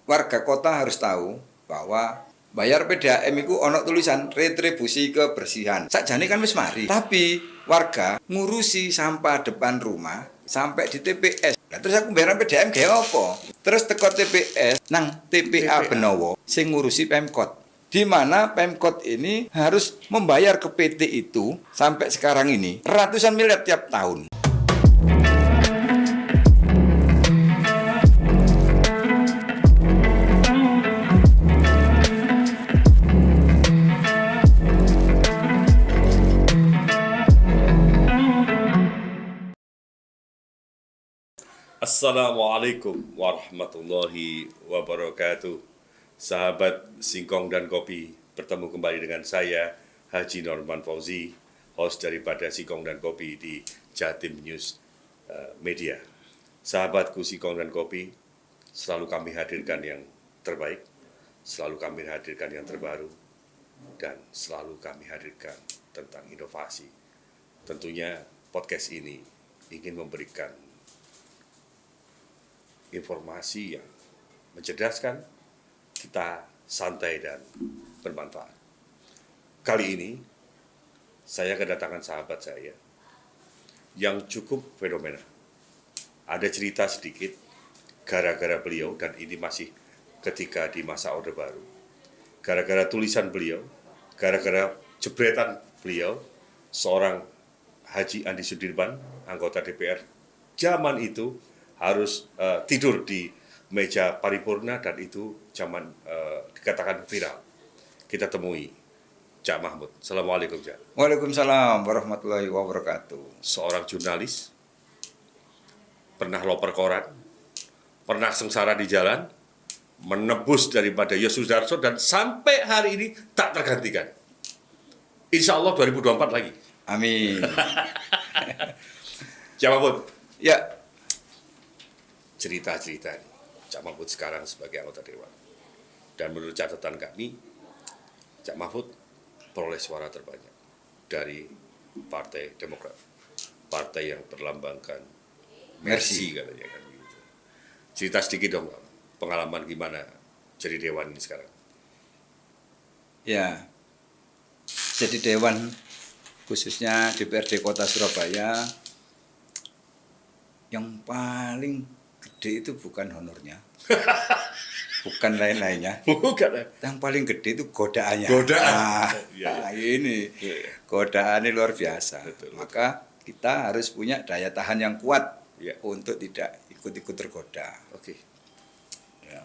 warga kota harus tahu bahwa bayar PDAM itu ono tulisan retribusi kebersihan. Sakjane kan wis mari. Tapi warga ngurusi sampah depan rumah sampai di TPS. Nah, terus aku bayar PDAM gawe apa? Terus teko TPS nang TPA Benowo sing ngurusi Pemkot. Di mana Pemkot ini harus membayar ke PT itu sampai sekarang ini ratusan miliar tiap tahun. Assalamualaikum warahmatullahi wabarakatuh. Sahabat Singkong dan Kopi, bertemu kembali dengan saya Haji Norman Fauzi, host daripada Singkong dan Kopi di Jatim News Media. Sahabatku Singkong dan Kopi, selalu kami hadirkan yang terbaik, selalu kami hadirkan yang terbaru, dan selalu kami hadirkan tentang inovasi. Tentunya podcast ini ingin memberikan informasi yang mencerdaskan, kita santai dan bermanfaat. Kali ini, saya kedatangan sahabat saya yang cukup fenomenal. Ada cerita sedikit gara-gara beliau, dan ini masih ketika di masa Orde Baru. Gara-gara tulisan beliau, gara-gara jebretan beliau, seorang Haji Andi Sudirman, anggota DPR zaman itu, harus tidur di meja paripurna, dan itu zaman dikatakan viral. Kita temui Cak Mahmud. Assalamualaikum, Cak. Waalaikumsalam warahmatullahi wabarakatuh. Seorang jurnalis, pernah loper koran, pernah sengsara di jalan, menebus daripada Yosu Darso, dan sampai hari ini tak tergantikan. Insya Allah 2024 lagi. Amin. Cak Mahmud. Ya, cerita-cerita ini, Cak Mahfud sekarang sebagai anggota Dewan. Dan menurut catatan kami, Cak Mahfud peroleh suara terbanyak dari Partai Demokrat. Partai yang berlambangkan Mercy katanya kan begitu. Cerita sedikit dong, pengalaman gimana jadi Dewan ini sekarang? ya. Jadi Dewan khususnya DPRD Kota Surabaya yang paling gede itu bukan honornya, bukan lain-lainnya. Bukan. Yang paling gede itu godaannya. Godaan. Ini godaannya luar biasa. Betul. Maka kita harus punya daya tahan yang kuat untuk tidak ikut-ikut tergoda. Oke. Ya.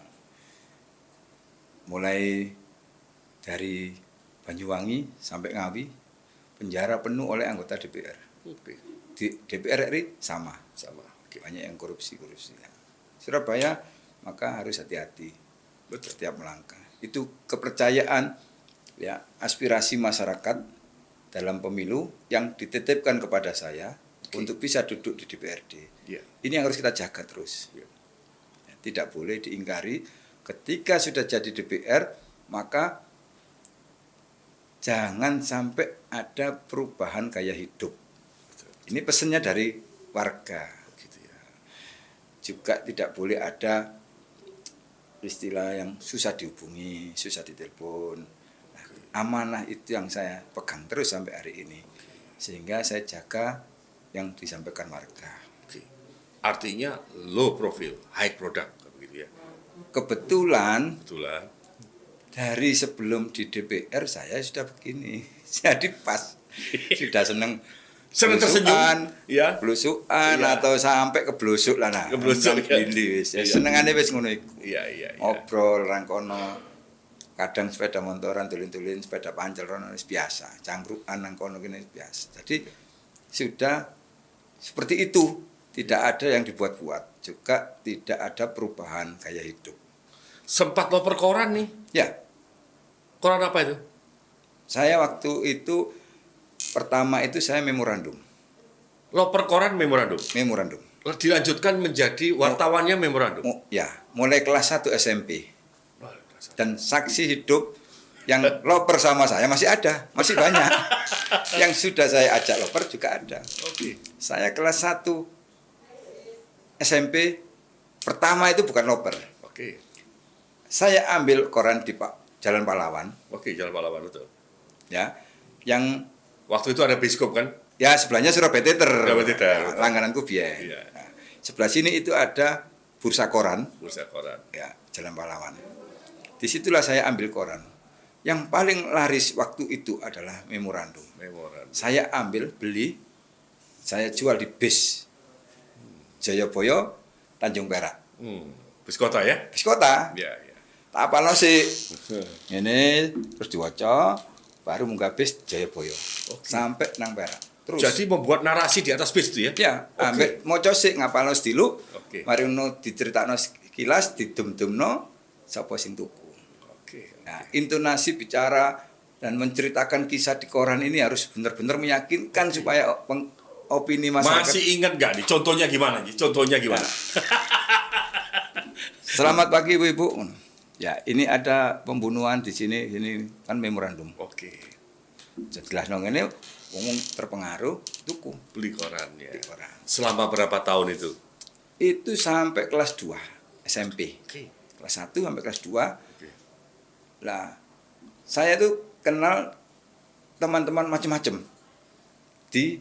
Mulai dari Banyuwangi sampai Ngawi, penjara penuh oleh anggota DPR. Oke. Di DPR RI sama. Oke. Banyak yang korupsi. Surabaya maka harus hati-hati setiap melangkah. Itu kepercayaan, ya, aspirasi masyarakat dalam pemilu yang dititipkan kepada saya untuk bisa duduk di DPRD. Ini yang harus kita jaga terus. Tidak boleh diingkari. Ketika sudah jadi DPR, maka jangan sampai ada perubahan gaya hidup. Ini pesannya dari warga. Juga tidak boleh ada istilah yang susah dihubungi, susah ditelepon. Nah, amanah itu yang saya pegang terus sampai hari ini. Sehingga saya jaga yang disampaikan warga. Oke. Artinya low profile, high product begitu ya. Kebetulan Betulan. dari sebelum di DPR saya sudah begini. Jadi pas sudah seneng Tersenyum, ya. blusukan atau sampai ke blusuk lah nah. Keblusuk, wis. Senengane wis ngono iku. Iya. Ngobrol rang kono. Kadang sepeda motoran tulin-tulin, sepeda pancel rono wis biasa. Cangkrukan nang kono kene biasa. Jadi sudah seperti itu, tidak ada yang dibuat-buat, juga tidak ada perubahan gaya hidup. Sempat loper koran nih. Ya, Koran apa itu? saya waktu itu pertama itu saya memorandum. Loper koran memorandum. Dilanjutkan menjadi wartawannya memorandum. Ya, mulai kelas 1 SMP. Dan saksi hidup yang loper sama saya masih ada, masih banyak. Yang sudah saya ajak loper juga ada. Oke. Saya kelas 1 SMP pertama itu bukan loper. Oke. saya ambil koran di Jalan Pahlawan, Oke, Jalan Pahlawan betul. ya, yang Waktu itu ada biskop kan? ya sebelahnya Surabaya Theater, Surabaya Theater, ya, betul. langgananku biyen. Iya. Nah, sebelah sini itu ada bursa koran, Bursa koran. ya, Jalan Pahlawan. Disitulah saya ambil koran. Yang paling laris waktu itu adalah memorandum. Memorandum. Saya ambil, beli, saya jual di bis Jayabaya, Tanjung Perak, Bis kota ya? bis kota. Iya, iya. Tak apalno sih. Ini terus diwaca, baru munggah bis Jayabaya. Sampai nang Perak. Terus. Jadi membuat narasi di atas bis itu ya? Ya, ambek maca sik ngapalno stilu. Oke. Mari ngono diceritakno kilas, didum-dumno sapa sing tuku. Oke. Nah, intonasi bicara dan menceritakan kisah di koran ini harus benar-benar meyakinkan supaya opini masyarakat. Masih ingat nggak nih? Contohnya gimana nih? Contohnya gimana? Selamat pagi Ibu-ibu. Ya, ini ada pembunuhan di sini kan memorandum. Oke. Jelas nang ngene wong terpengaruh tuku Beli koran ya. di koran. Selama berapa tahun itu? Itu sampai kelas 2 SMP. Oke. Kelas 1 sampai kelas 2. Oke. Lah, saya tuh kenal teman-teman macam-macam di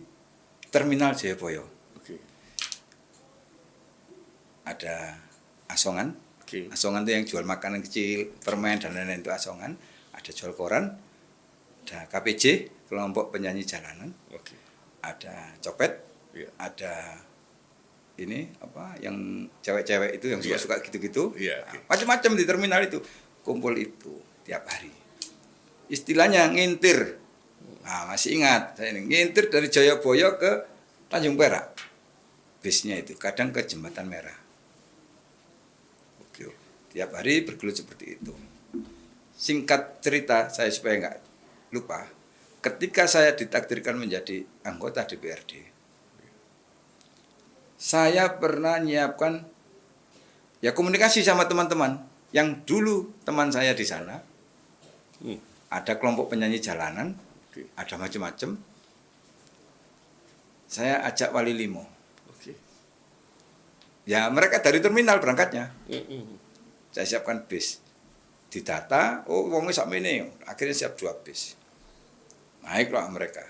Terminal Jayabaya. Oke. Ada asongan. Oke. Asongan itu yang jual makanan kecil, permen dan lain-lain itu asongan. Ada jual koran. Ada KPJ, kelompok penyanyi jalanan. Oke. Ada copet. Iya. Ada ini apa yang cewek-cewek itu yang Iya. suka-suka gitu-gitu. Iya, Nah, oke. macam-macam di terminal itu. Kumpul itu tiap hari. Istilahnya ngintir. Nah, masih ingat saya ini ngintir dari Jayabaya ke Tanjung Perak. Bisnya itu kadang ke Jembatan Merah. Oke. Tiap hari bergelut seperti itu. Singkat cerita saya supaya nggak lupa. Ketika saya ditakdirkan menjadi anggota DPRD, saya pernah nyiapkan ya komunikasi sama teman-teman yang dulu teman saya di sana. Ada kelompok penyanyi jalanan, Oke. ada macam-macam. Saya ajak Wali Limo. Oke. Ya mereka dari terminal berangkatnya. Saya siapkan bis. Didata, oh wongnya sampai ini. Akhirnya siap 2 bis. Naiklah mereka.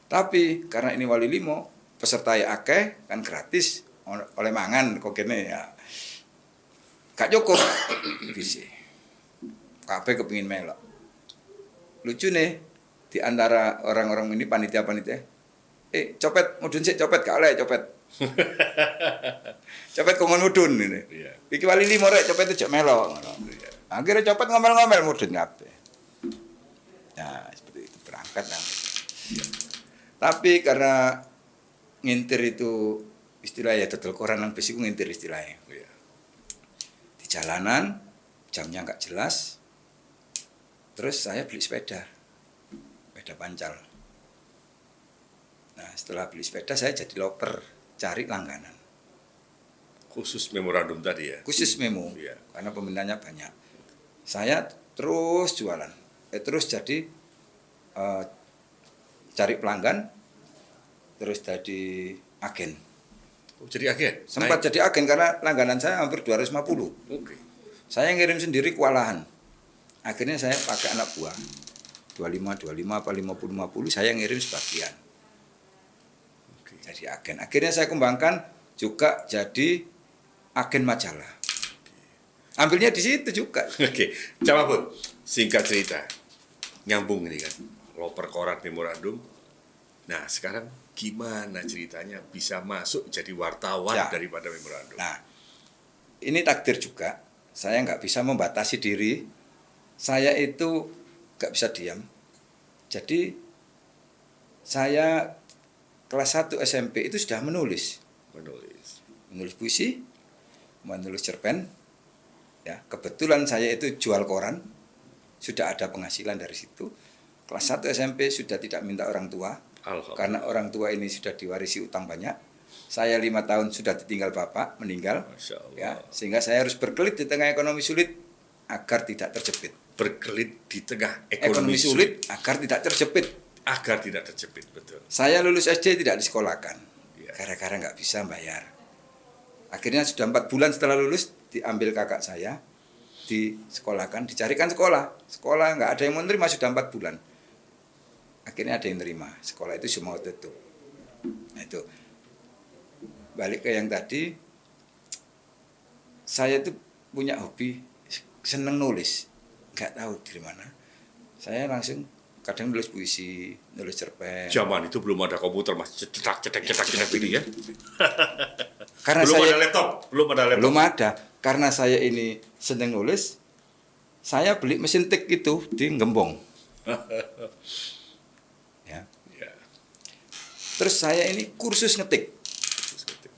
Tapi karena ini Wali Limo, peserta ya akeh kan gratis oleh mangan kok kene ya. Gak cukup bisi. Kabeh kepengin melok. Lucu nih di antara orang-orang ini panitia-panitia. Copet mudun sik copet gak oleh copet. Copet kok mudun ini. Iya. Iki Wali Limo rek copet ejek melok. Akhirnya copet ngomel-ngomel mudun kabeh. Nah, seperti itu berangkat lah. Tapi karena ngintir itu istilahnya dodol koran nang bis iku ngintir istilahnya. Iya. Di jalanan jamnya nggak jelas. Terus saya beli sepeda pancal. Nah, setelah beli sepeda saya jadi loper cari langganan. Khusus memorandum tadi ya? Khusus memo, Iya. karena peminatnya banyak. Saya terus jualan, terus jadi cari pelanggan, terus jadi agen. Oh, jadi agen? Sempat Naik. jadi agen karena langganan saya hampir 250. Oke. Saya ngirim sendiri kewalahan. Akhirnya saya pakai anak buah. 25 apa 50 saya ngirim sebagian. Oke. Jadi agen. Akhirnya saya kembangkan juga jadi agen majalah. Ambilnya di situ juga. Oke. Coba Bun, singkat cerita. Nyambung ini kan. Loper koran memorandum. Nah, sekarang gimana ceritanya bisa masuk jadi wartawan Ya. daripada memorandum? Nah, ini takdir juga. Saya nggak bisa membatasi diri. Saya itu nggak bisa diam. Jadi saya kelas 1 SMP itu sudah menulis puisi, menulis cerpen. Ya, kebetulan saya itu jual koran, sudah ada penghasilan dari situ. Kelas 1 SMP sudah tidak minta orang tua, Alhamdulillah. karena orang tua ini sudah diwarisi utang banyak. Saya 5 tahun sudah ditinggal bapak, meninggal. Masya Allah. Ya, sehingga saya harus berkelit di tengah ekonomi sulit agar tidak terjepit. Berkelit di tengah Ekonomi sulit agar tidak terjepit. agar tidak terjepit, betul. Saya lulus SD tidak disekolahkan, Ya. gara-gara nggak bisa bayar. Akhirnya sudah 4 bulan setelah lulus diambil kakak saya, disekolahkan, dicarikan sekolah nggak ada yang mau nerima sudah 4 bulan. Akhirnya ada yang nerima, sekolah itu semua tutup. Nah itu balik ke yang tadi, saya itu punya hobi seneng nulis, nggak tahu dari mana. Saya langsung kadang nulis puisi, nulis cerpen. Zaman itu belum ada komputer, Mas. Cetak ini ya. Karena belum saya ada laptop. belum ada. Karena saya ini seneng nulis, saya beli mesin tik itu di Gembong. Ya. Ya. Terus saya ini kursus ngetik.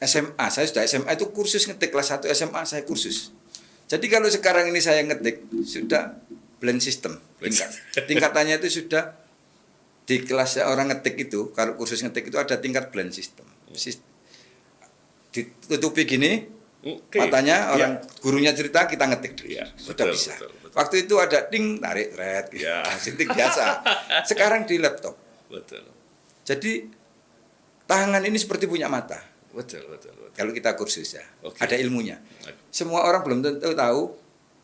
SMA, saya sudah SMA itu kursus ngetik, kelas 1 SMA saya kursus. Jadi kalau sekarang ini saya ngetik sudah blend system. Tingkatannya itu sudah di kelas orang ngetik itu, kalau kursus ngetik itu ada tingkat blend system. Ditutupi gini, matanya orang gurunya cerita kita ngetik dulu. Ya, Sudah betul, bisa. betul. Waktu itu ada ding tarik red gitu. Ya. Sintik biasa. Sekarang di laptop. Betul. Jadi tangan ini seperti punya mata. Betul. Kalau kita kursus ya, Oke. ada ilmunya. Oke. Semua orang belum tentu tahu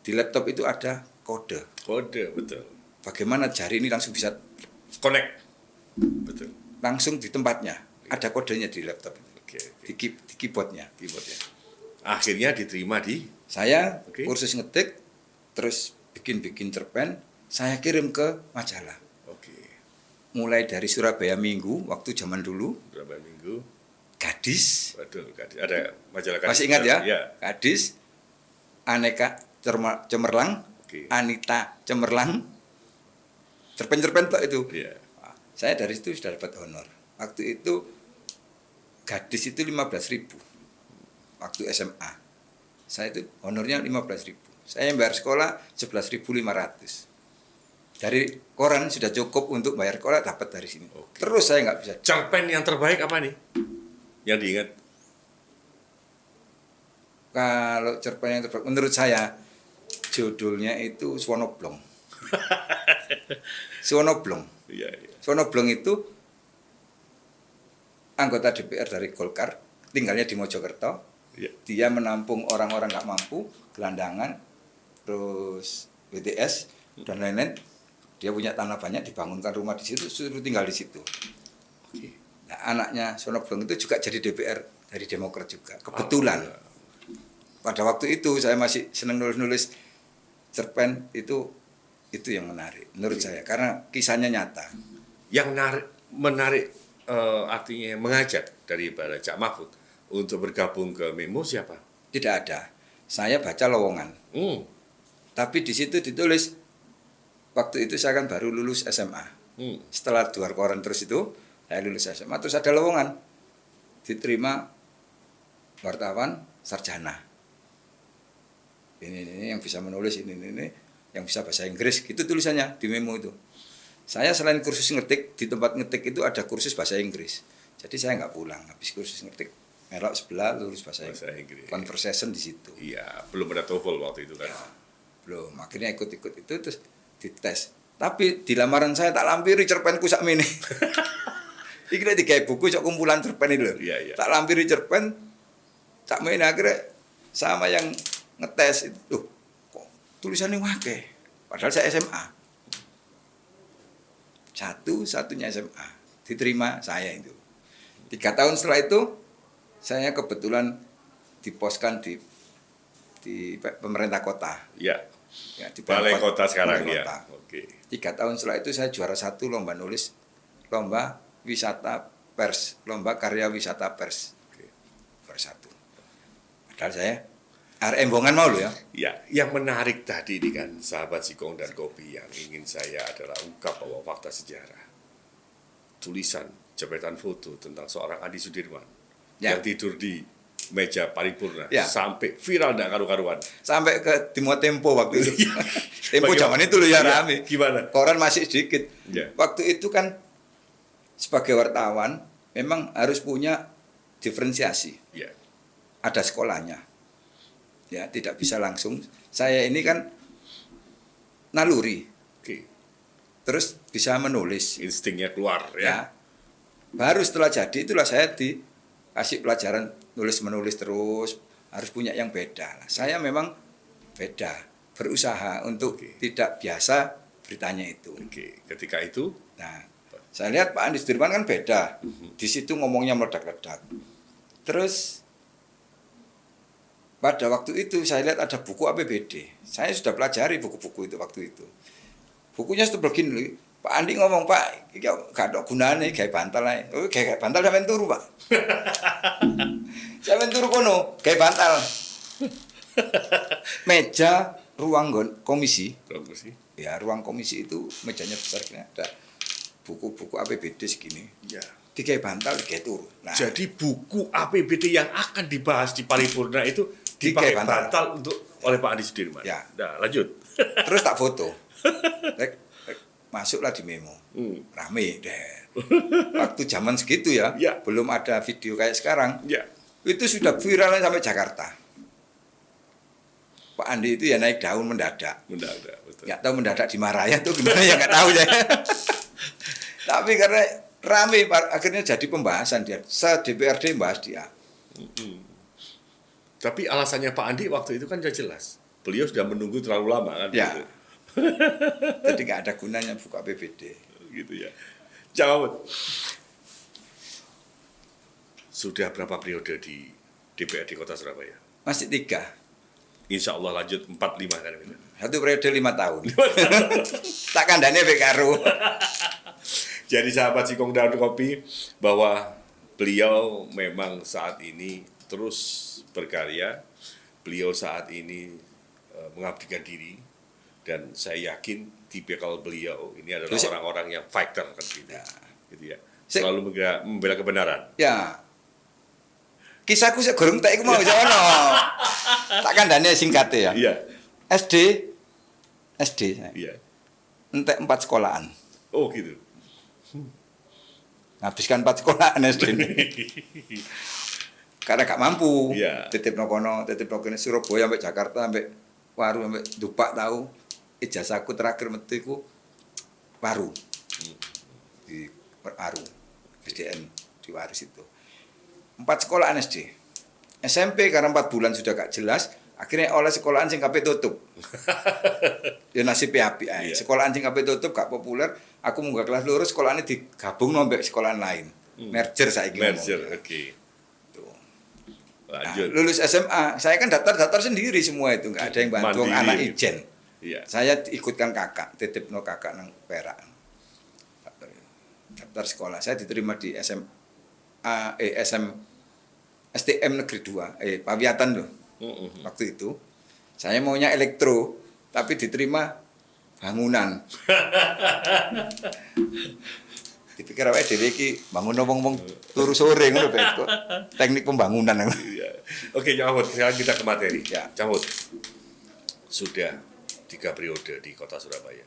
di laptop itu ada kode. Kode, betul. Bagaimana jari ini langsung bisa Connect. Betul. langsung di tempatnya. Ada kodenya di laptop itu. Oke. Di keyboardnya. Keyboardnya. Akhirnya diterima di. Saya Oke. kursus ngetik, terus bikin cerpen, saya kirim ke majalah. Oke. Mulai dari Surabaya Minggu, waktu zaman dulu, Berapa minggu? Gadis, Waduh, ada majalah masih ingat ya? Ya. Gadis, Aneka Cemerlang, Oke. Anita Cemerlang, cerpen-cerpen Pak itu. Iya. Saya dari situ sudah dapat honor. Waktu itu Gadis itu 15.000. Waktu SMA. Saya itu honornya 15.000. Saya bayar sekolah 11.500. Dari koran sudah cukup untuk bayar sekolah, dapat dari sini. Oke. Terus saya nggak bisa. Cerpen yang terbaik apa nih? Yang diingat? Kalau cerpen yang terbaik menurut saya judulnya itu Swonoblong. Swonoblong. Iya. Swonoblong itu anggota DPR dari Golkar, tinggalnya di Mojokerto. Iya. Dia menampung orang-orang nggak mampu, gelandangan, terus BTS dan lain-lain. Dia punya tanah banyak, dibangunkan rumah di situ, suruh tinggal di situ. Oke. Nah, anaknya Swonoblong itu juga jadi DPR dari Demokrat juga. Kebetulan. Pada waktu itu saya masih senang nulis-nulis cerpen, itu yang menarik menurut saya karena kisahnya nyata. Yang menarik artinya mengajak daripada Cak Mahfud untuk bergabung ke Memo siapa? Tidak ada. Saya baca lowongan. Tapi di situ ditulis waktu itu saya kan baru lulus SMA. Setelah keluar koran terus itu saya lulus SMA, terus ada lowongan diterima wartawan sarjana. Ini yang bisa menulis, ini yang bisa bahasa Inggris, gitu tulisannya di memo itu. Saya selain kursus ngetik, di tempat ngetik itu ada kursus bahasa Inggris. Jadi saya nggak pulang, habis kursus ngetik, melok sebelah lulus bahasa Inggris. Conversation di situ. Iya, belum ada TOEFL waktu itu kan. Ya, belum, akhirnya ikut-ikut itu terus dites. Tapi di lamaran saya tak lampiri cerpenku sak mene. Iki nek digawe buku cok kumpulan cerpen itu lho. Iya. Tak lampiri cerpen sak mene akhirnya sama yang ngetes itu. Loh, kok tulisannya wakeh. Padahal saya SMA. Satu-satunya SMA. Diterima saya itu. 3 tahun setelah itu saya kebetulan diposkan di pemerintah kota. Iya. Ya, di Balai Kota sekarang Balai ya. Kota. Oke. 3 tahun setelah itu saya juara 1 lomba nulis, lomba wisata pers, lomba karya wisata pers. Oke. Juara 1. Padahal saya embongan mau lo ya. Ya, yang menarik tadi ini kan sahabat Sikong dan Kopi yang ingin saya adalah ungkap bahwa fakta sejarah. Tulisan, jepretan foto tentang seorang Adi Sudirman yang tidur di meja paripurna sampai viral tidak karu-karuan. Sampai ke Tempo waktu itu. Tempo zaman itu loh ya rame. Gimana? Koran masih sedikit. Ya. Waktu itu kan sebagai wartawan memang harus punya diferensiasi. Ya. Ada sekolahnya. Ya, tidak bisa langsung. Saya ini kan naluri. Oke. Terus bisa menulis. Instingnya keluar ya. Baru setelah jadi itulah saya dikasih pelajaran nulis-menulis terus, harus punya yang beda. Nah, saya memang beda, berusaha untuk Oke. tidak biasa beritanya itu. Oke, ketika itu Nah, saya lihat Pak Andi Sudirman kan beda. Di situ ngomongnya meledak-ledak. Terus pada waktu itu saya lihat ada buku APBD. Saya sudah pelajari buku-buku itu waktu itu. Bukunya itu begini, Pak Andi ngomong, Pak, iki gak ada gunane gawe bantal ae. Oh, gawe bantal sampean turu, Pak. Sampean turu kono, gawe bantal. Meja ruang komisi. sih. Ya, ruang komisi itu mejanya besar gini, ada buku-buku APBD segini. Ya. Digawe bantal, digawe turu. Nah, Jadi buku APBD yang akan dibahas di paripurna itu dipakai Dipakai bantal. bantal untuk oleh Pak Andi Sudirman. Ya. Nah, lanjut. terus tak foto. Masuklah di memo. Hmm. Rame deh. Waktu zaman segitu ya, Ya. belum ada video kayak sekarang. Ya. Itu sudah viral sampai Jakarta. Pak Andi itu ya naik daun mendadak. Mendadak, betul. Nggak tahu mendadak dimarahin tuh gimana ya nggak tahu ya. Tapi karena rame akhirnya jadi pembahasan dia. Se-DPRD membahas dia. Tapi alasannya Pak Andi waktu itu kan sudah jelas. Beliau sudah menunggu terlalu lama kan. Ya. Gitu. Jadi nggak ada gunanya buka APBD. Gitu ya. Jawab. Sudah berapa periode di DPRD Kota Surabaya? Masih 3. Insya Allah lanjut 4-5 kan. Satu periode 5 tahun. Tak kandane mbek karo. Jadi sahabat Sikong Daun Kopi, bahwa beliau memang saat ini terus berkarya, beliau saat ini mengabdikan diri, dan saya yakin tipikal beliau ini adalah Terus- orang-orang yang fighter kan gitu, Ya. gitu ya, selalu membela kebenaran. Ya. Kisahku sik gorong tak iku mau jawono. Tak kandane singkate ya. Iya, SD saya. iya. Entek 4 sekolahan. Oh gitu. Ngabiskan 4 sekolahan SD. Karena gak mampu. Iya. Titip no kono, titip no kene Surabaya sampai Jakarta sampai Waru sampai Dupak tahu. Ijazahku terakhir metu iku Waru. Di Waru. SDN di Waru situ. 4 sekolahan SD. SMP karena 4 bulan sudah gak jelas, akhirnya oleh sekolahan sing kabeh tutup. Ya nasib apik ae. Iya. Sekolahan sing kabeh tutup gak populer, aku munggah kelas loro sekolahane digabung nombek sekolahan lain. Merger saiki Merger, ngomong. oke. Tuh. Nah, Lanjut. lulus SMA, saya kan daftar sendiri semua itu, nggak ada yang bantu Mandiri. anak ijen. Iya. Saya ikutkan kakak, titip no kakak nang Perak. Daftar sekolah, saya diterima di STM Negeri 2, Pawiatan loh. Waktu itu saya maunya elektro, tapi diterima bangunan. Dipikir awake dhewe iki bangun wong-wong turu sore ngono kok. Teknik pembangunan. Iya. Oke, Jamhut, sekarang kita ke materi. Ya. Jamhut, sudah 3 periode di Kota Surabaya.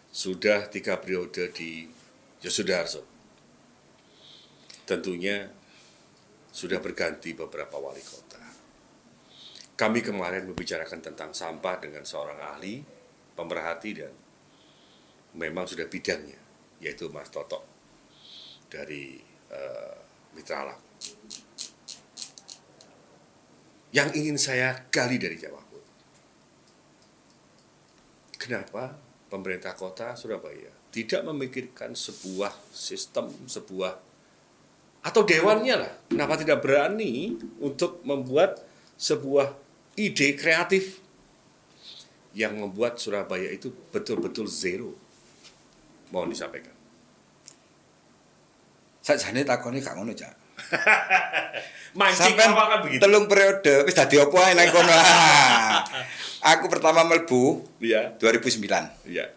Sudah 3 periode di Yosudarso. Tentunya sudah berganti beberapa wali kota. Kami kemarin membicarakan tentang sampah dengan seorang ahli, pemerhati, dan memang sudah bidangnya, yaitu Mas Toto dari Mitra Alam. Yang ingin saya gali dari Jawa Barat, kenapa pemerintah kota Surabaya tidak memikirkan sebuah sistem, atau dewannya lah, kenapa tidak berani untuk membuat sebuah ide kreatif yang membuat Surabaya itu betul-betul zero? Mohon disampaikan. Sakjane takone gak ngono, Cak. Mancing Sampai apa kan begitu? 3 periode wis dadi apa ae nang kono. Aku pertama mlebu Iya, 2009, iya,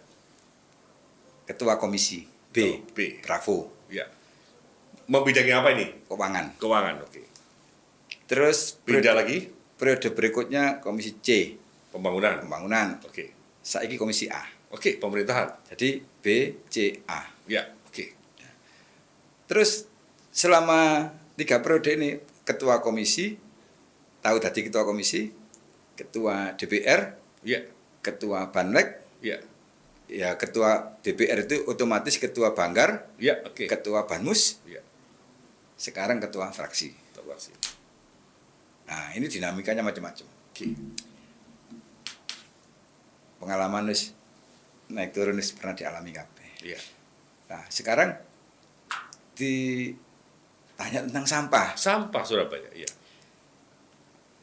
ketua komisi B. Oh, B. Bravo, iya. Membidangi apa ini? keuangan. Keuangan, oke. Terus Pindah lagi, periode berikutnya komisi C, pembangunan. pembangunan. Oke. Saiki komisi A. Oke, pemerintahan. Jadi B, C, A. Ya, oke. Terus selama 3 periode ini ketua komisi, tahu tadi ketua komisi, ketua DPR, Ya, ketua Banlek, ya, ya ketua DPR itu otomatis ketua Banggar, ya, oke. ketua Banmus, Ya, sekarang ketua fraksi. terima kasih. Nah, ini dinamikanya macam-macam. Oke. Pengalaman wis naik turun wis pernah dialami kabeh. Iya. Nah, sekarang ditanya tentang sampah. Sampah Surabaya, iya.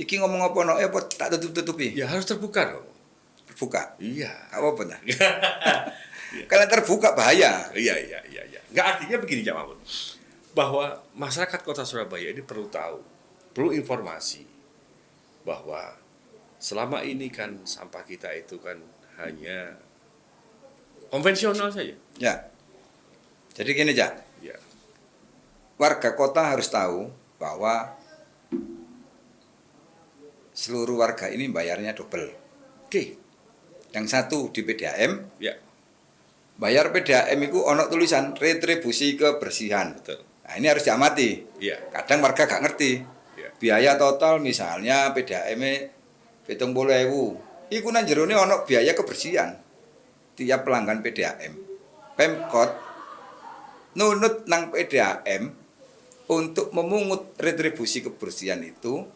Iki ngomong apa apa tak tutup-tutupi. Ya harus terbuka dong. Terbuka. Iya. Apa nah? Kalau terbuka bahaya. Iya. Nggak, artinya begini, Cak Mahmud. Bahwa masyarakat Kota Surabaya ini perlu tahu, perlu informasi bahwa selama ini kan sampah kita itu kan hanya konvensional saja. Ya. Jadi gini, Cak. Ya. Warga kota harus tahu bahwa seluruh warga ini bayarnya double. Oke. Yang satu di PDAM, Ya. bayar PDAM itu ono tulisan retribusi kebersihan. Betul. Nah, ini harus diamati. Iya. Kadang warga gak ngerti. Ya. Biaya total misalnya PDAM 70.000. Iku nang jerone ono biaya kebersihan. Tiap pelanggan PDAM. Pemkot nunut nang PDAM untuk memungut retribusi kebersihan itu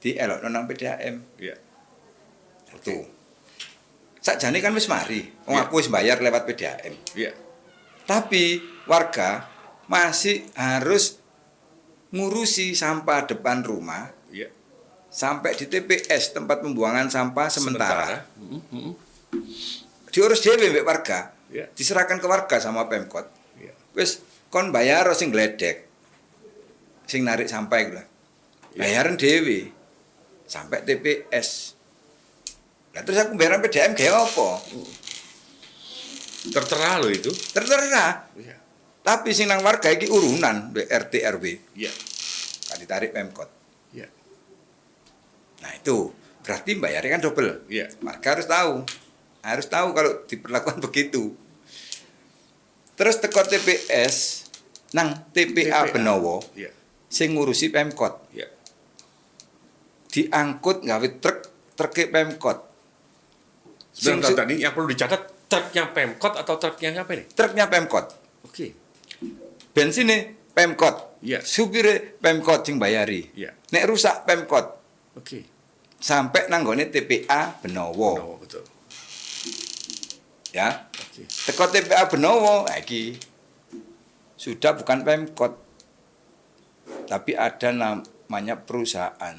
dielokno nang PDAM. Iya. Itu. Sakjane kan wis mari, wong Ya. aku wis bayar lewat PDAM. Iya. Tapi warga masih harus ngurusi sampah depan rumah Iya. sampai di TPS tempat pembuangan sampah sementara. Mm-hmm. Diurus dhewe mbek warga. Iya. Diserahkan ke warga sama Pemkot. Iya. Wis kon bayar sing gledek. Sing narik sampah iku lah. Iya. Bayaran dhewe sampai TPS. Lah terus aku bayaran PDAM gawe apa? Tertera loh itu. Terserah. Iya. Tapi sing nang warga iki urunan mbek RT RW. Iya. Kan ditarik Pemkot. Iya. Nah itu berarti bayarnya kan double. Iya. Warga harus tahu kalau diperlakukan begitu. Terus teko TPS nang TPA Benowo Iya. sing ngurusi Pemkot. Iya. Diangkut gawe truk Pemkot. Sebentar, tadi yang perlu dicatat, truknya Pemkot atau truknya siapa ini? Truknya Pemkot. Oke. Bensinnya Pemkot. Iya. Supire Pemkot sing bayari. Iya. Nek rusak Pemkot. Oke. Sampai nanggone TPA Benowo. Oh, betul. Ya. Oke. Teko TPA Benowo iki sudah bukan Pemkot. Tapi ada namanya perusahaan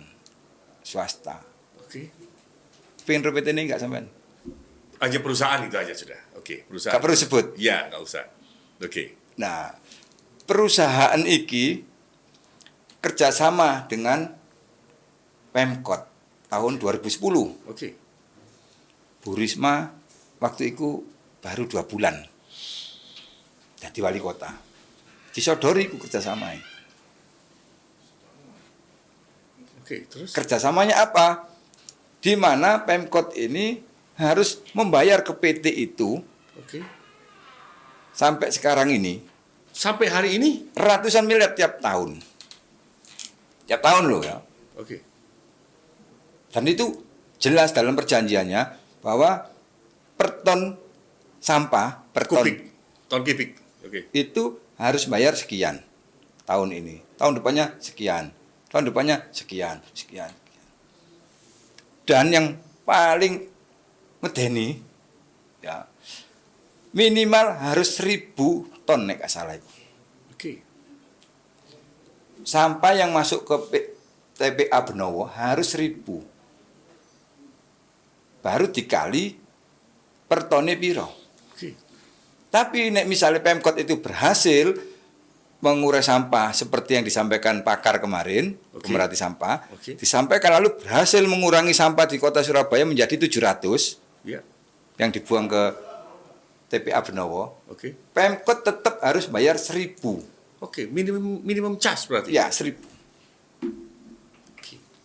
swasta. Oke. Pengen rupiah ini enggak sampean? Hanya perusahaan itu aja sudah. Oke, perusahaan. Enggak perlu sebut. Iya, nggak usah. Oke. Nah, perusahaan iki kerjasama dengan Pemkot tahun 2010. Oke. Bu Risma waktu itu baru 2 bulan jadi wali kota. Disodori ku kerjasama. Oke, terus? Kerjasamanya apa? Di mana Pemkot ini harus membayar ke PT itu Oke. sampai sekarang ini Sampai hari ini? ratusan miliar tiap tahun. Tiap tahun loh ya. Oke. Dan itu jelas dalam perjanjiannya bahwa per ton sampah, per ton Kubik. Ton kubik. Oke. itu harus bayar sekian tahun ini. Tahun depannya sekian. Tahun depannya sekian. Dan yang paling medeni ya minimal harus 1.000 ton nek gak salah itu. Oke. Sampah yang masuk ke TPA Benowo harus 1.000. Baru dikali per tonnya piro. Oke. Tapi nek misalnya Pemkot itu berhasil mengurai sampah seperti yang disampaikan pakar kemarin, Oke. pemerhati sampah, Oke. disampaikan lalu berhasil mengurangi sampah di kota Surabaya menjadi 700 Iya. yang dibuang ke TPA Benowo. Oke. Pemkot tetap harus bayar 1.000. Oke, minimum charge berarti. Ya, 1.000.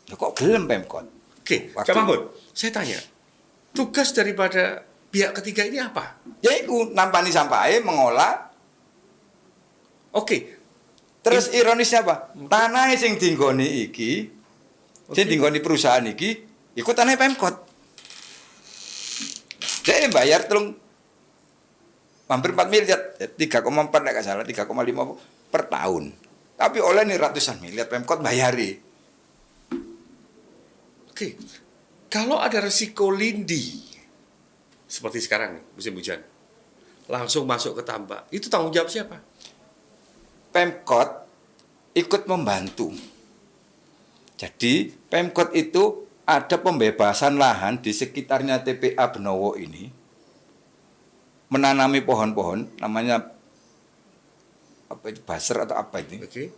Loh, kok gelem Pemkot? Oke, Waktu- Cak Mahmud, saya tanya. Tugas daripada pihak ketiga ini apa? Ya iku nampani sampahnya, mengolah. Oke. Terus ironisnya apa? Tanah sing dinggoni iki, sing Oke. dinggoni perusahaan iki, iku tanah Pemkot. Dia bayar hampir 4 miliar, 3,4 nek gak salah, 3,5 per tahun. Tapi oleh nih ratusan miliar Pemkot bayari. Oke, kalau ada resiko lindi, seperti sekarang nih, musim hujan, langsung masuk ke tambak, itu tanggung jawab siapa? Pemkot ikut membantu. Jadi Pemkot itu ada pembebasan lahan di sekitarnya TPA Benowo ini, menanami pohon-pohon, namanya apa itu baser atau apa itu. Oke.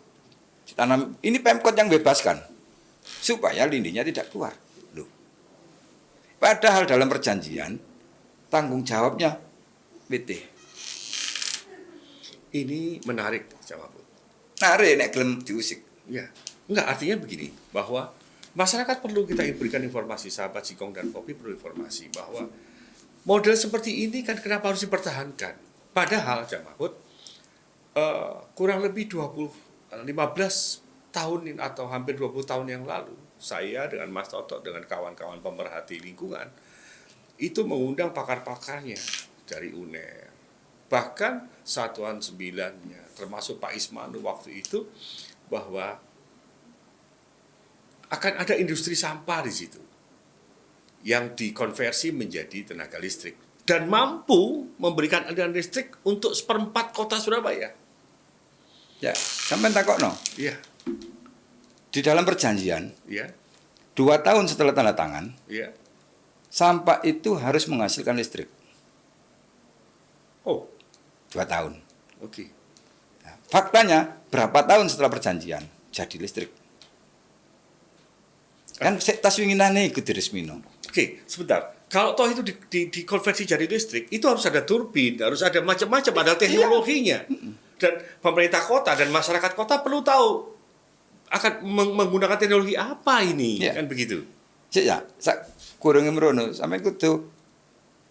Ditanam, ini Pemkot yang bebaskan supaya lindinya tidak keluar. Loh. Padahal dalam perjanjian tanggung jawabnya PT. Ini menarik, Cak Mahfud. Narik nek gelem diusik. Ya, enggak, artinya begini, bahwa masyarakat perlu kita berikan informasi, sahabat Singkong dan Kopi perlu informasi bahwa model seperti ini kan kenapa harus dipertahankan? Padahal, Cak Mahfud, kurang lebih 15 tahun atau hampir 20 tahun yang lalu, saya dengan Mas Toto, dengan kawan-kawan pemerhati lingkungan, itu mengundang pakar-pakarnya dari UNER. Bahkan Satuan 9-nya, termasuk Pak Ismanu waktu itu, bahwa akan ada industri sampah di situ yang dikonversi menjadi tenaga listrik dan mampu memberikan aliran listrik untuk seperempat kota Surabaya. Ya, sampai takokno. Iya, Di dalam perjanjian, iya, 2 tahun setelah tanda tangan, iya. sampah itu harus menghasilkan listrik. Oh, 2 tahun. oke. Nah, faktanya berapa tahun setelah perjanjian jadi listrik? Kan tas winginane ikut diresmino. Oke, sebentar. Kalau toh itu dikonversi jadi listrik, itu harus ada turbin, harus ada macam-macam, ada teknologinya. Dan pemerintah kota dan masyarakat kota perlu tahu akan menggunakan teknologi apa ini, Iya. kan begitu. Sik ya, sak kurang merono sampai kudu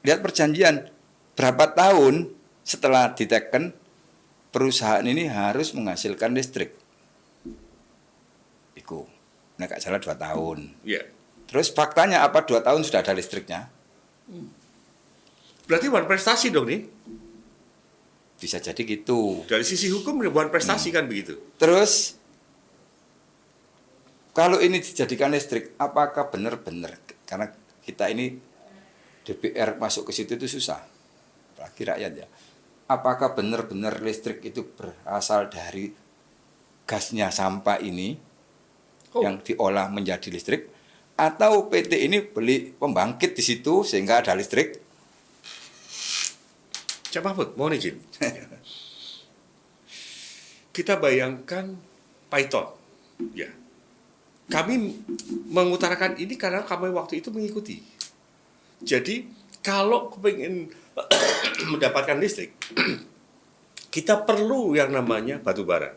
lihat perjanjian berapa tahun setelah diteken perusahaan ini harus menghasilkan listrik. Iku, nek gak salah 2 tahun. Ya. Terus faktanya apa 2 tahun sudah ada listriknya? Berarti bukan prestasi dong nih. Bisa jadi gitu. Dari sisi hukum bukan prestasi kan begitu. Terus kalau ini dijadikan listrik, apakah benar-benar karena kita ini DPR masuk ke situ itu susah, apalagi rakyat ya. Apakah benar-benar listrik itu berasal dari gasnya sampah ini yang diolah menjadi listrik, atau PT ini beli pembangkit di situ sehingga ada listrik? Cak Mahfud, mohon izin. Kita bayangkan Python, ya. Kami mengutarakan ini karena kami waktu itu mengikuti. Jadi kalau kepingin mendapatkan listrik, kita perlu yang namanya batu bara.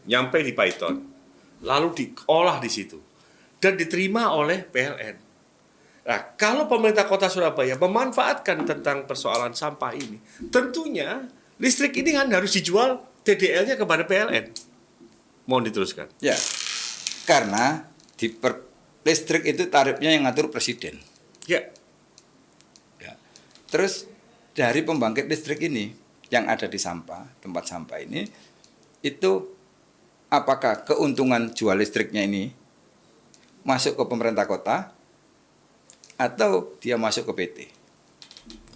Nyampe di Python, lalu diolah di situ dan diterima oleh PLN. Nah, kalau pemerintah Kota Surabaya memanfaatkan tentang persoalan sampah ini, tentunya listrik ini kan harus dijual TDL-nya kepada PLN. Mohon diteruskan. Ya, karena listrik itu tarifnya yang ngatur presiden. Ya, Ya. Terus dari pembangkit listrik ini yang ada di sampah, tempat sampah ini, itu apakah keuntungan jual listriknya ini masuk ke pemerintah kota atau dia masuk ke PT?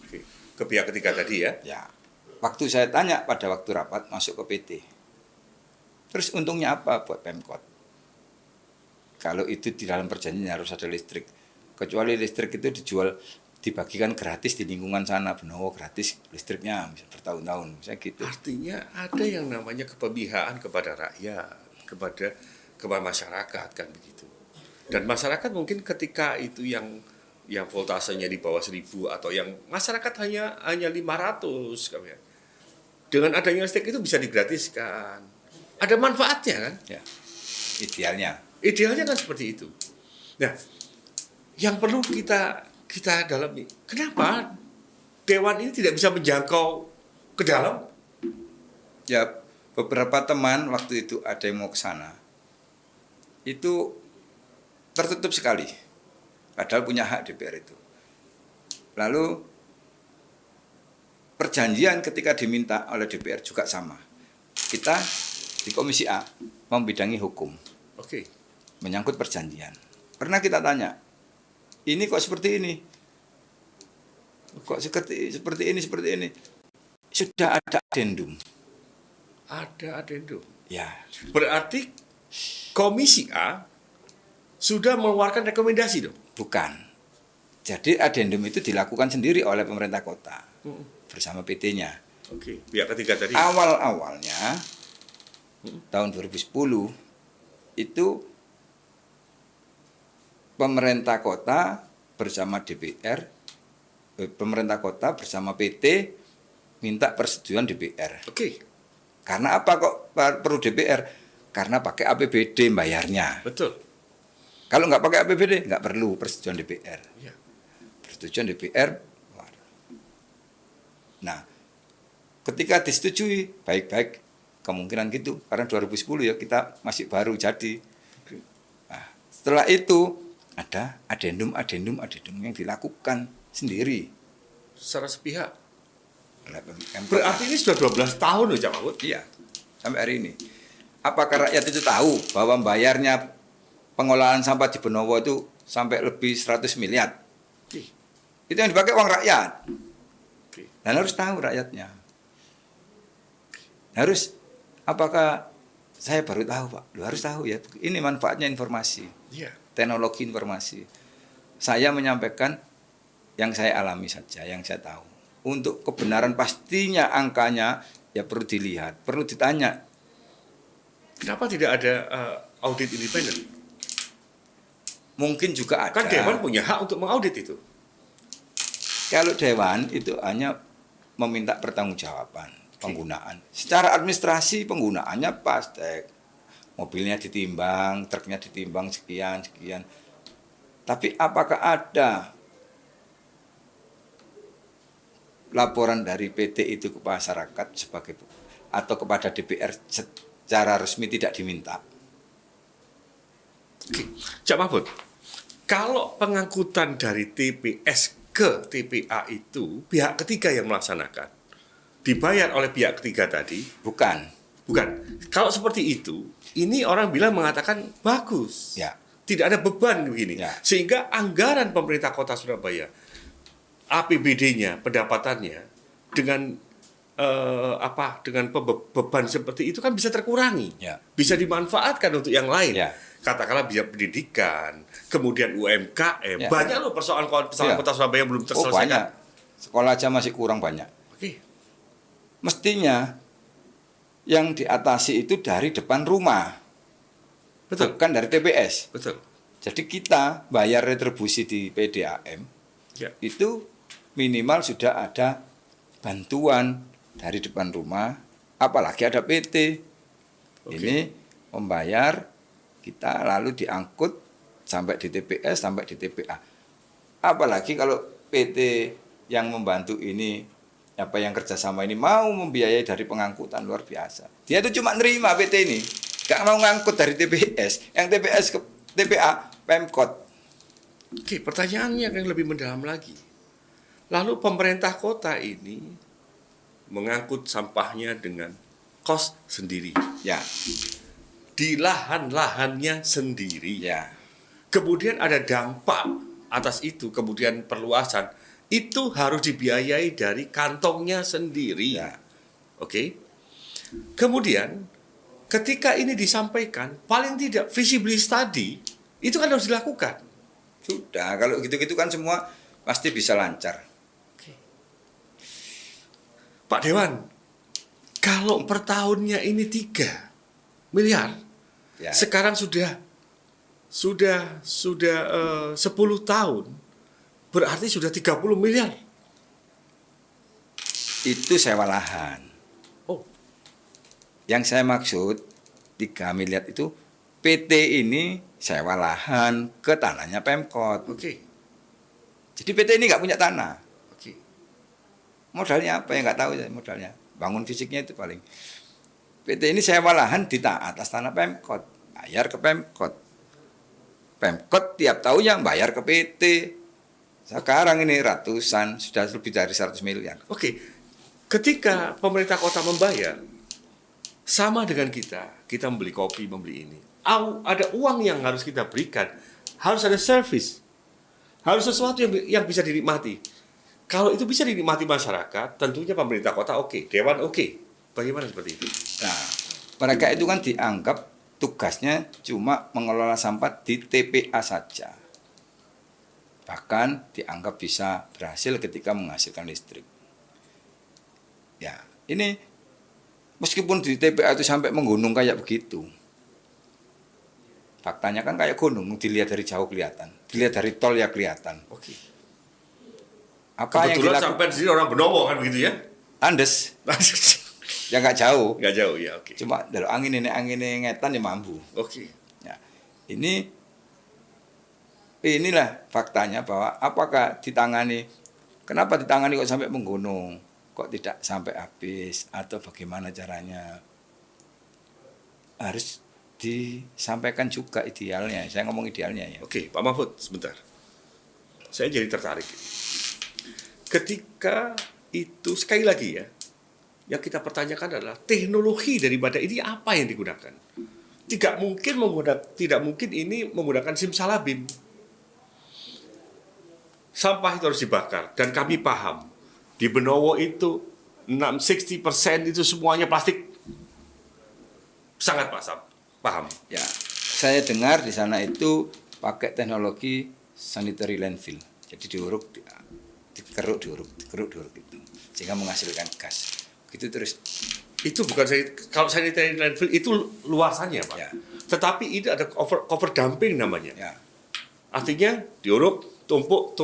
oke. Ke pihak ketiga tadi ya. Ya. Waktu saya tanya pada waktu rapat masuk ke PT. Terus untungnya apa buat Pemkot? Kalau itu di dalam perjanjian harus ada listrik. Kecuali listrik itu dibagikan gratis di lingkungan sana, Benowo gratis listriknya bisa bertahun-tahun, saya gitu. Artinya ada yang namanya kepebihaan kepada rakyat, kepada masyarakat kan begitu. Dan masyarakat mungkin ketika itu yang voltasenya di bawah 1000 atau yang masyarakat hanya 500 kan ya. Dengan adanya listrik itu bisa digratiskan. Ada manfaatnya kan? Ya. Idealnya. Idealnya kan seperti itu. Nah, yang perlu kita dalami, kenapa Dewan ini tidak bisa menjangkau ke dalam? Ya, beberapa teman waktu itu ada yang mau ke sana. Itu tertutup sekali. Padahal punya hak DPR itu. Lalu perjanjian ketika diminta oleh DPR juga sama. Kita di Komisi A membidangi hukum, Oke. menyangkut perjanjian. Pernah kita tanya, ini kok seperti ini? Kok seperti ini? Sudah ada adendum. Ada adendum. Ya, Berarti Komisi A sudah mengeluarkan rekomendasi dong? bukan. Jadi adendum itu dilakukan sendiri oleh pemerintah kota bersama PT-nya. Oke. Pihak ketiga tadi. Awal-awalnya tahun 2010 itu pemerintah kota bersama DPR, pemerintah kota bersama PT minta persetujuan DPR. Oke. Karena apa kok perlu DPR? Karena pakai APBD bayarnya. Betul. Kalau nggak pakai APBD nggak perlu persetujuan DPR. Ya. Persetujuan DPR. Nah, ketika disetujui baik-baik kemungkinan gitu karena 2010 ya kita masih baru jadi. Nah, setelah itu ada adendum yang dilakukan sendiri Secara sepihak. oleh Pemkot. Berarti ini sudah 12 tahun loh Cak Mahfud. Iya, sampai hari ini. Apakah rakyat itu tahu bahwa bayarnya pengolahan sampah di Benowo itu sampai lebih 100 miliar? Oke. Itu yang dipakai uang rakyat. Oke. Dan harus tahu rakyatnya. Harus, apakah saya baru tahu Pak? Lu harus tahu ya. Ini manfaatnya informasi, Iya. teknologi informasi. Saya menyampaikan yang saya alami saja, yang saya tahu. Untuk kebenaran pastinya angkanya ya perlu dilihat, perlu ditanya. Kenapa tidak ada audit independen? Mungkin juga ada. Kan Dewan punya hak untuk mengaudit itu. Kalau Dewan itu hanya meminta pertanggungjawaban penggunaan. Secara administrasi penggunaannya pas, mobilnya ditimbang, truknya ditimbang sekian. Tapi apakah ada laporan dari PT itu ke masyarakat sebagai atau kepada DPR secara resmi tidak diminta? Oke. Cak Mahfud, kalau pengangkutan dari TPS ke TPA itu pihak ketiga yang melaksanakan, dibayar oleh pihak ketiga tadi, Bukan. bukan. Kalau seperti itu, ini orang bilang mengatakan bagus. Ya. Tidak ada beban begini. Ya. Sehingga anggaran pemerintah Kota Surabaya, APBD-nya, pendapatannya dengan dengan beban seperti itu kan bisa terkurangi. Ya. Bisa dimanfaatkan untuk yang lain. Ya. Katakanlah bisa pendidikan, kemudian UMKM. Ya. Banyak loh persoalan Ya. Kota Surabaya yang belum Oh terselesaikan. banyak. Sekolah aja masih kurang banyak. Oke. Mestinya yang diatasi itu dari depan rumah, Betul. bukan dari TPS. Betul. Jadi kita bayar retribusi di PDAM Ya. itu minimal sudah ada bantuan dari depan rumah, apalagi ada PT. Oke. Ini membayar, kita lalu diangkut sampai di TPS, sampai di TPA. Apalagi kalau PT yang membantu ini, apa yang kerjasama ini mau membiayai dari pengangkutan, luar biasa. Dia itu cuma nerima PT ini, gak mau ngangkut dari TPS. Yang TPS ke TPA, Pemkot. Oke, pertanyaannya yang lebih mendalam lagi. Lalu pemerintah kota ini mengangkut sampahnya dengan kos sendiri. Ya, Di lahan-lahannya sendiri. ya, Kemudian ada dampak atas itu, kemudian perluasan. Itu harus dibiayai dari kantongnya sendiri. ya. Oke. Kemudian ketika ini disampaikan, paling tidak visibility study itu kan harus dilakukan. Sudah, kalau gitu-gitu kan semua pasti bisa lancar. Pak Dewan, kalau per tahunnya ini 3 miliar, Ya, sekarang sudah 10 tahun, berarti sudah 30 miliar. itu sewa lahan. Oh, Yang saya maksud 3 miliar itu PT ini sewa lahan ke tanahnya Pemkot. oke. Jadi PT ini nggak punya tanah. Oke. Modalnya apa ya nggak tahu ya modalnya. Bangun fisiknya itu paling. PT ini sewa lahan di atas tanah Pemkot, bayar ke Pemkot. Pemkot tiap tahunnya bayar ke PT. Sekarang ini ratusan, sudah lebih dari 100 miliar. Oke. Ketika pemerintah kota membayar, Sama dengan kita membeli kopi, membeli ini. Ada uang yang harus kita berikan, harus ada service, harus sesuatu yang bisa dinikmati. Kalau itu bisa dinikmati masyarakat, tentunya pemerintah kota oke, dewan oke. Bagaimana seperti itu? Nah, mereka itu kan dianggap tugasnya cuma mengelola sampah di TPA saja. Bahkan dianggap bisa berhasil ketika menghasilkan listrik. Ya, ini meskipun di TPA itu sampai menggunung kayak begitu. Faktanya kan kayak gunung, dilihat dari jauh kelihatan. Dilihat dari tol ya kelihatan. Oke. Apa yang Kebetulan dilakukan? sampai di sini orang Benowo kan begitu ya? Andes, ya nggak jauh. Nggak jauh ya, oke. Cuma dari angin ini ngetan ya mampu. Oke. Ya, inilah faktanya bahwa apakah ditangani, kenapa ditangani kok sampai menggunung, kok tidak sampai habis atau bagaimana caranya, harus disampaikan juga idealnya. Saya ngomong idealnya ya. Oke, Pak Mahfud, sebentar. Saya jadi tertarik. Ketika itu, sekali lagi ya, yang kita pertanyakan adalah teknologi daripada ini apa yang digunakan. Tidak mungkin ini menggunakan simsalabim. Sampah itu harus dibakar. Dan kami paham, di Benowo itu 60% itu semuanya plastik. Sangat paham. Ya, saya dengar di sana itu pakai teknologi sanitary landfill. Jadi diuruk, dikeruk itu, sehingga menghasilkan gas. Begitu terus. Itu bukan kalau sanitary landfill itu luasannya, Pak. Ya. Tetapi ini ada cover dumping namanya. Ya, Artinya diuruk, tumpuk.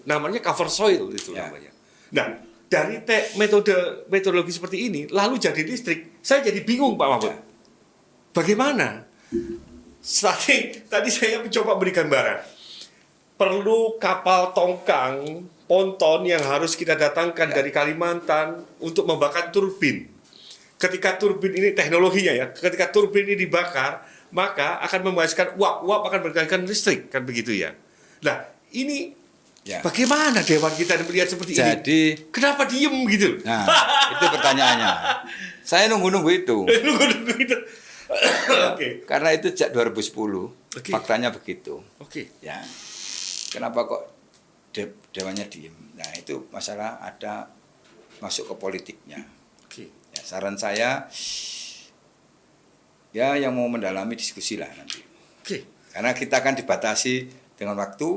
Namanya cover soil itu Ya. namanya. Nah, dari metodologi seperti ini lalu jadi listrik, saya jadi bingung, Pak Mahfud. Ya. Bagaimana? Tadi saya mencoba beri gambaran. Perlu kapal tongkang, ponton yang harus kita datangkan dari Kalimantan untuk membakar turbin. Ketika turbin ini teknologinya ya, ketika turbin ini dibakar, maka akan menghasilkan uap akan menghasilkan listrik, kan begitu ya. Nah, ini ya. bagaimana dewan kita melihat seperti ini? Jadi, Kenapa diem gitu? nah, itu pertanyaannya. Saya nunggu itu. Nunggu gitu. Oke. Karena itu sejak 2010, Oke. faktanya begitu. Oke. Ya, kenapa kok dewannya diem? Nah, itu masalah ada masuk ke politiknya. Oke. Ya, saran saya, ya yang mau mendalami diskusilah nanti. Oke. Karena kita akan dibatasi dengan waktu,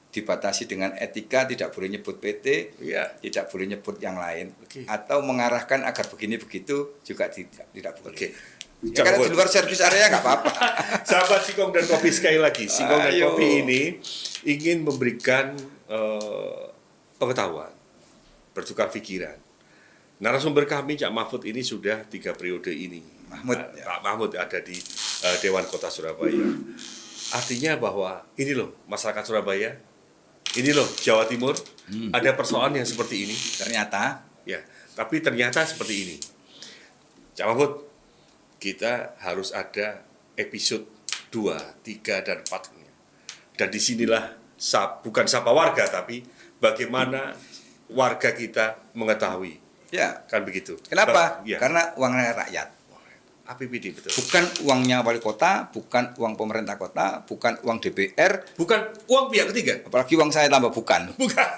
dibatasi dengan etika, tidak boleh nyebut PT, Iya. tidak boleh nyebut yang lain, Oke. atau mengarahkan agar begini begitu juga tidak boleh. Oke. Ya, karena di luar servis area nggak apa-apa. Sahabat Singkong dan Kopi, sekali lagi, Singkong dan Ayo. Kopi ini ingin memberikan pengetahuan, bertukar pikiran. Narasumber kami, Cak Mahfud ini sudah 3 periode ini. Mahmud, ya. Pak Mahmud ada di Dewan Kota Surabaya. Artinya bahwa ini loh masyarakat Surabaya, ini loh Jawa Timur, ada persoalan yang seperti ini. Ternyata, Ya, tapi ternyata seperti ini. Cak Mahfud, kita harus ada episode 2, 3, dan 4. Dan disinilah bukan sapa warga, tapi bagaimana warga kita mengetahui. ya, Kan begitu. kenapa? Ya. Karena uangnya rakyat. APBD, betul. Bukan uangnya wali kota, bukan uang pemerintah kota, bukan uang DPR, Bukan uang pihak ketiga. apalagi uang saya tambah bukan. Bukan.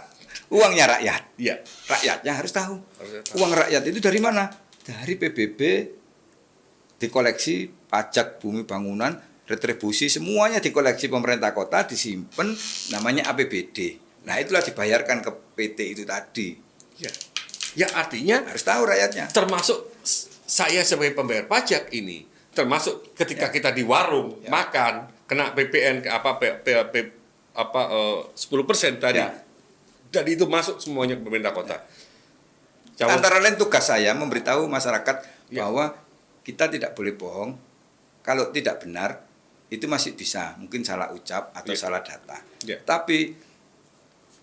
Uangnya rakyat. Iya. Rakyatnya harus tahu. Harusnya tahu. Uang rakyat itu dari mana? Dari PBB, dikoleksi, pajak bumi bangunan, retribusi, semuanya dikoleksi pemerintah kota, disimpan, namanya APBD. Nah, itulah dibayarkan ke PT itu tadi. Ya. Ya, artinya Harus tahu rakyatnya. termasuk saya sebagai pembayar pajak ini, termasuk ketika kita di warung Ya. makan kena PPN 10% tadi. Ya. Dan itu masuk semuanya ke pemerintah kota. Antara lain tugas saya memberitahu masyarakat Ya. bahwa kita tidak boleh bohong. Kalau tidak benar, itu masih bisa. Mungkin salah ucap atau Ya. salah data. Ya. Tapi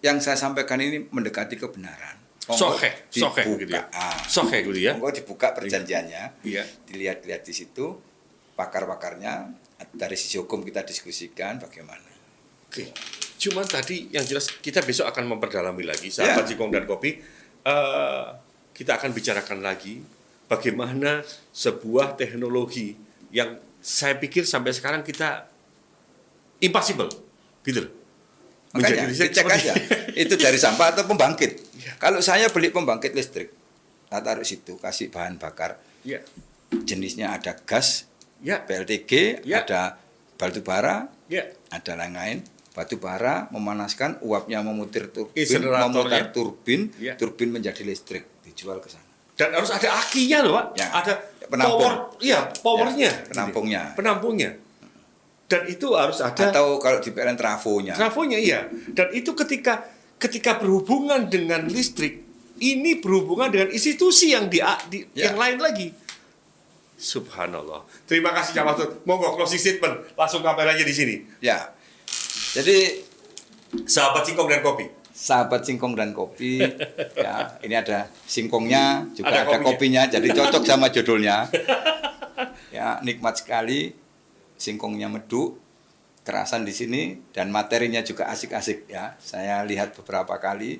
yang saya sampaikan ini mendekati kebenaran. Soheh gitu ya. Ah. Soheh gitu ya. Monggo dibuka perjanjiannya, Iya. dilihat-lihat di situ, pakar-pakarnya, dari sisi hukum kita diskusikan bagaimana. Oke. Cuman tadi yang jelas kita besok akan memperdalami lagi, sahabat Ya. Singkong dan Kopi. Kita akan bicarakan lagi bagaimana sebuah teknologi yang saya pikir sampai sekarang kita impossible, gitu loh. Makanya listrik dicek seperti- aja itu dari sampah atau pembangkit. Kalau saya beli pembangkit listrik, saya taruh situ, kasih bahan bakar, Ya, jenisnya ada gas, ya, PLTG, Ya. ada batu bara, ya. ada lain-lain. Batu bara memanaskan, uapnya memutar turbin, Inseneratornya. memutar turbin, Ya. turbin menjadi listrik, dijual ke sana. Dan harus ada akinya loh, Pak. Ya. Ada Penampung. power, iya, powernya. Ya, penampungnya. Penampungnya. Dan itu harus ada Atau kalau di PLN trafonya. trafonya, iya. Dan itu ketika berhubungan dengan listrik, ini berhubungan dengan institusi yang Ya. yang lain lagi. Subhanallah. Terima kasih Cak Mahfud. Monggo closing statement. Langsung kameranya di sini. Ya. Jadi Sahabat singkong dan kopi. sahabat singkong dan kopi, ya ini ada singkongnya, juga Ada ada kopinya. kopinya, jadi cocok sama judulnya. Ya, nikmat sekali, singkongnya meduk, kerasan di sini, dan materinya juga asik-asik ya. Saya lihat beberapa kali,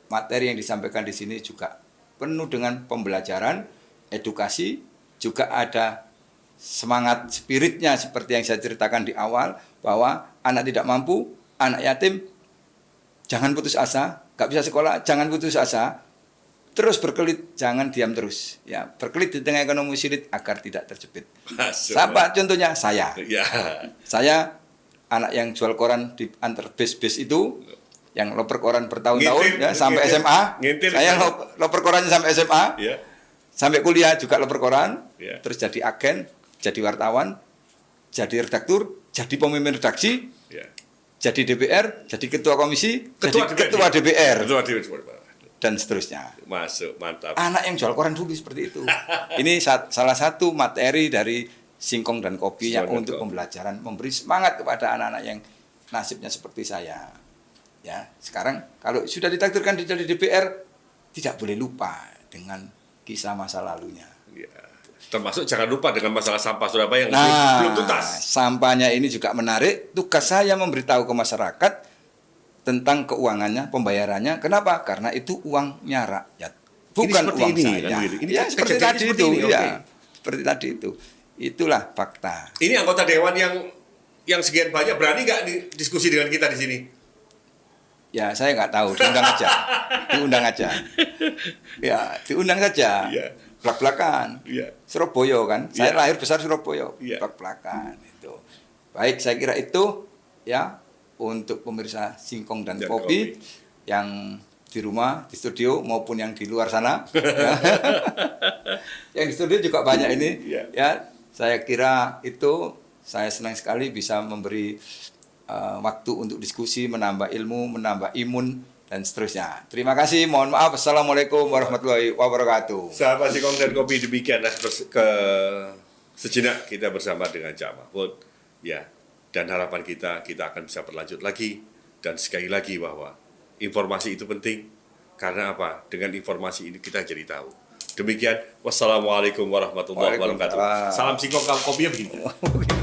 materi yang disampaikan di sini juga penuh dengan pembelajaran, edukasi, juga ada semangat spiritnya seperti yang saya ceritakan di awal, bahwa anak tidak mampu, anak yatim, jangan putus asa, nggak bisa sekolah, jangan putus asa, terus berkelit, jangan diam terus. Ya, berkelit di tengah ekonomi sulit agar tidak terjepit. Siapa contohnya? Saya. Ya. Saya anak yang jual koran di antar bis-bis itu, yang loper koran bertahun-tahun Ngintir, ya, sampai ngintir. SMA. Ngintir. Saya loper korannya sampai SMA, Ya. sampai kuliah juga loper koran, Ya. terus jadi agen, jadi wartawan, jadi redaktur, jadi pemimpin redaksi, Ya. jadi DPR, jadi ketua komisi, Ketua jadi ketua DPR, Ketua DPR. dan seterusnya. Masuk, mantap. Anak yang jual koran dulu seperti itu. Ini salah satu materi dari singkong dan kopi yang Singkong dan untuk kopi. pembelajaran, memberi semangat kepada anak-anak yang nasibnya seperti saya. Ya, sekarang kalau sudah ditakdirkan jadi DPR, tidak boleh lupa dengan kisah masa lalunya. Ya. Termasuk jangan lupa dengan masalah sampah Surabaya yang Nah, belum tuntas. sampahnya ini juga menarik. Tugas saya memberitahu ke masyarakat tentang keuangannya, pembayarannya. Kenapa? Karena itu uangnya rakyat, bukan seperti uang ini, saya. kan, begitu. Ini Ya, seperti kejadiannya tadi seperti itu, ini, ya. oke. Seperti tadi itu. Itulah fakta. Ini anggota dewan yang sekian banyak berani nggak diskusi dengan kita di sini? Ya, saya nggak tahu. Diundang aja. Diundang aja. Ya, diundang saja. Iya. Belak-belakan. Iya. Surabaya kan. Saya Iya. lahir besar Surabaya. Iya. Belak-belakan itu. Baik, saya kira itu ya untuk pemirsa singkong dan Dan kopi yang di rumah, di studio maupun yang di luar sana. Yang di studio juga banyak ini. Iya. Ya, saya kira itu saya senang sekali bisa memberi waktu untuk diskusi, menambah ilmu, menambah imun dan seterusnya. Terima kasih. Mohon maaf. Assalamualaikum warahmatullahi wabarakatuh. Sahabat singkong dan kopi, demikianlah sejenak kita bersama dengan Cak Mahfud. Ya, dan harapan kita akan bisa berlanjut lagi. Dan sekali lagi bahwa informasi itu penting. Karena apa? Dengan informasi ini kita jadi tahu. Demikian, wassalamualaikum warahmatullahi wabarakatuh. Waalaikumsalam. Salam singkong kopi begini.